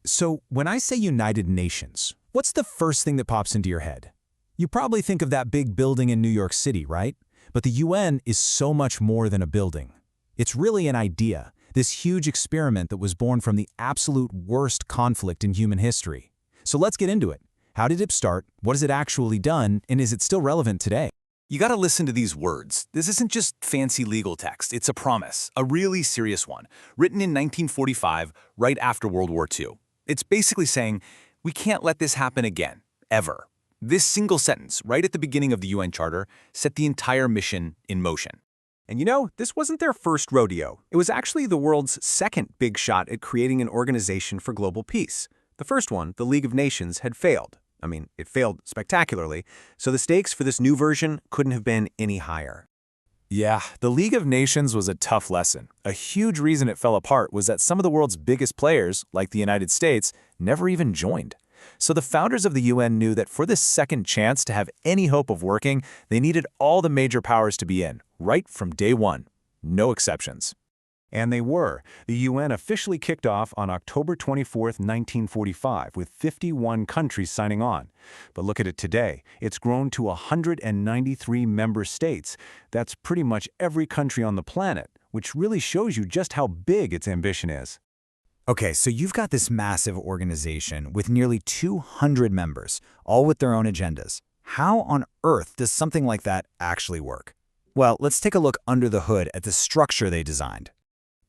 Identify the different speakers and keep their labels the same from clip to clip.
Speaker 1: So when I say United Nations, what's the first thing that pops into your head? You probably think of that big building in New York City, right? But the UN is so much more than a building. It's really an idea, this huge experiment that was born from the absolute worst conflict in human history. So let's get into it. How did it start? What has it actually done? And is it still relevant today?
Speaker 2: You gotta listen to these words. This isn't just fancy legal text, it's a promise, a really serious one, written in 1945, right after World War II. It's basically saying, we can't let this happen again, ever. This single sentence, right at the beginning of the UN Charter, set the entire mission in motion.
Speaker 3: And you know, this wasn't their first rodeo. It was actually the world's second big shot at creating an organization for global peace. The first one, the League of Nations, had failed. I mean, it failed spectacularly, so the stakes for this new version couldn't have been any higher.
Speaker 1: Yeah, the League of Nations was a tough lesson. A huge reason it fell apart was that some of the world's biggest players, like the United States, never even joined. So the founders of the UN knew that for this second chance to have any hope of working, they needed all the major powers to be in, right from day one. No exceptions.
Speaker 3: And they were. The UN officially kicked off on October 24, 1945, with 51 countries signing on. But look at it today. It's grown to 193 member states. That's pretty much every country on the planet, which really shows you just how big its ambition is.
Speaker 4: Okay, so you've got this massive organization with nearly 200 members, all with their own agendas. How on earth does something like that actually work? Well, let's take a look under the hood at the structure they designed.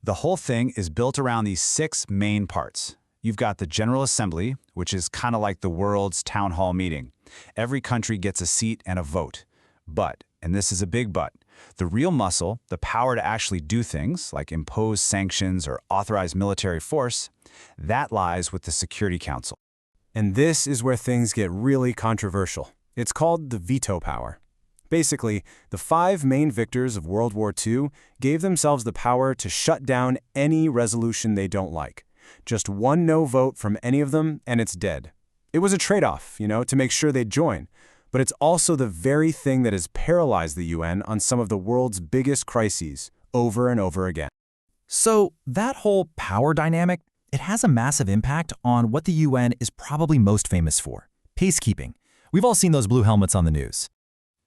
Speaker 1: The whole thing is built around these 6 main parts. You've got the General Assembly, which is kind of like the world's town hall meeting. Every country gets a seat and a vote. But, and this is a big but, the real muscle, the power to actually do things, like impose sanctions or authorize military force, that lies with the Security Council.
Speaker 3: And this is where things get really controversial. It's called the veto power. Basically, the 5 main victors of World War II gave themselves the power to shut down any resolution they don't like. Just one no vote from any of them, and it's dead. It was a trade-off, to make sure they'd join. But it's also the very thing that has paralyzed the UN on some of the world's biggest crises, over and over again.
Speaker 5: So that whole power dynamic, it has a massive impact on what the UN is probably most famous for: peacekeeping. We've all seen those blue helmets on the news.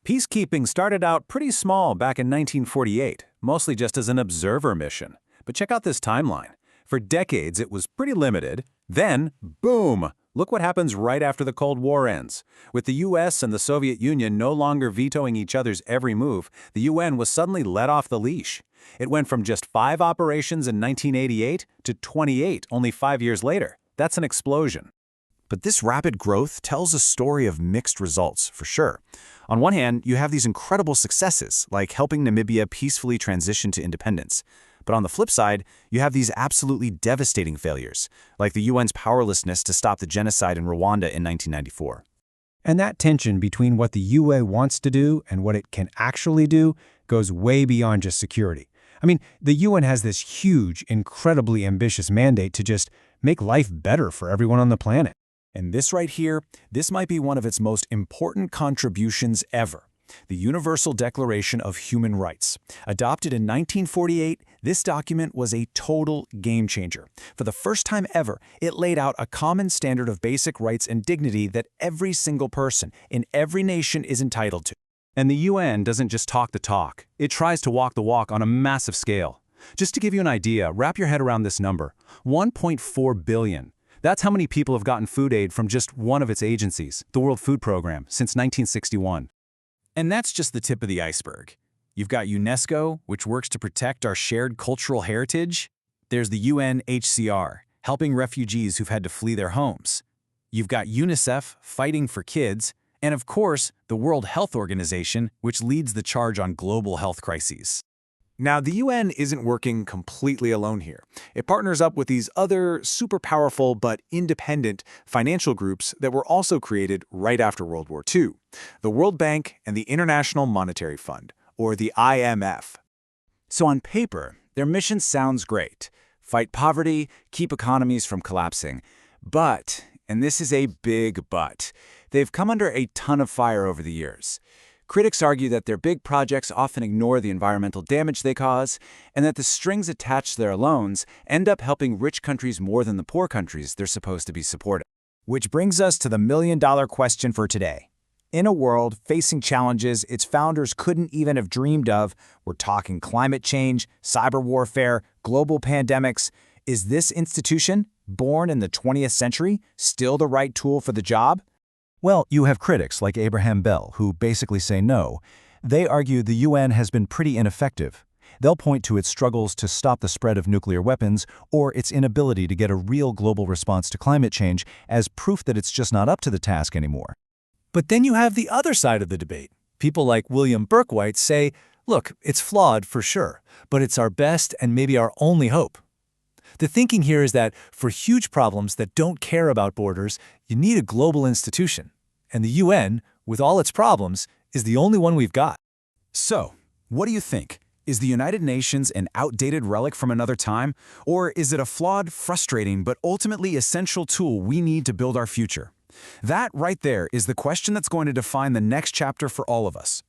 Speaker 3: Peacekeeping started out pretty small back in 1948, mostly just as an observer mission. But check out this timeline. For decades, it was pretty limited. Then, boom! Look what happens right after the Cold War ends. With the US and the Soviet Union no longer vetoing each other's every move, the UN was suddenly let off the leash. It went from just 5 operations in 1988 to 28 only 5 years later. That's an explosion.
Speaker 4: But this rapid growth tells a story of mixed results, for sure. On one hand, you have these incredible successes, like helping Namibia peacefully transition to independence. But on the flip side, you have these absolutely devastating failures, like the UN's powerlessness to stop the genocide in Rwanda in 1994.
Speaker 3: And that tension between what the UN wants to do and what it can actually do goes way beyond just security. I mean, the UN has this huge, incredibly ambitious mandate to just make life better for everyone on the planet.
Speaker 1: And this right here, this might be one of its most important contributions ever. The Universal Declaration of Human Rights. Adopted in 1948, this document was a total game changer. For the first time ever, it laid out a common standard of basic rights and dignity that every single person in every nation is entitled to.
Speaker 3: And the UN doesn't just talk the talk. It tries to walk the walk on a massive scale. Just to give you an idea, wrap your head around this number: 1.4 billion. That's how many people have gotten food aid from just one of its agencies, the World Food Program, since 1961.
Speaker 1: And that's just the tip of the iceberg. You've got UNESCO, which works to protect our shared cultural heritage. There's the UNHCR, helping refugees who've had to flee their homes. You've got UNICEF, fighting for kids. And of course, the World Health Organization, which leads the charge on global health crises. Now, the UN isn't working completely alone here. It partners up with these other super powerful but independent financial groups that were also created right after World War II, the World Bank and the International Monetary Fund, or the IMF.
Speaker 4: So on paper, their mission sounds great: fight poverty, keep economies from collapsing. But, and this is a big but, they've come under a ton of fire over the years.
Speaker 3: Critics argue that their big projects often ignore the environmental damage they cause, and that the strings attached to their loans end up helping rich countries more than the poor countries they're supposed to be supporting.
Speaker 1: Which brings us to the million-dollar question for today. In a world facing challenges its founders couldn't even have dreamed of, we're talking climate change, cyber warfare, global pandemics, is this institution, born in the 20th century, still the right tool for the job?
Speaker 5: Well, you have critics like Abraham Bell who basically say no. They argue the UN has been pretty ineffective. They'll point to its struggles to stop the spread of nuclear weapons or its inability to get a real global response to climate change as proof that it's just not up to the task anymore.
Speaker 3: But then you have the other side of the debate. People like William Berkweit say, look, it's flawed for sure, but it's our best and maybe our only hope. The thinking here is that for huge problems that don't care about borders, you need a global institution. And the UN, with all its problems, is the only one we've got.
Speaker 1: So, what do you think? Is the United Nations an outdated relic from another time? Or is it a flawed, frustrating, but ultimately essential tool we need to build our future? That right there is the question that's going to define the next chapter for all of us.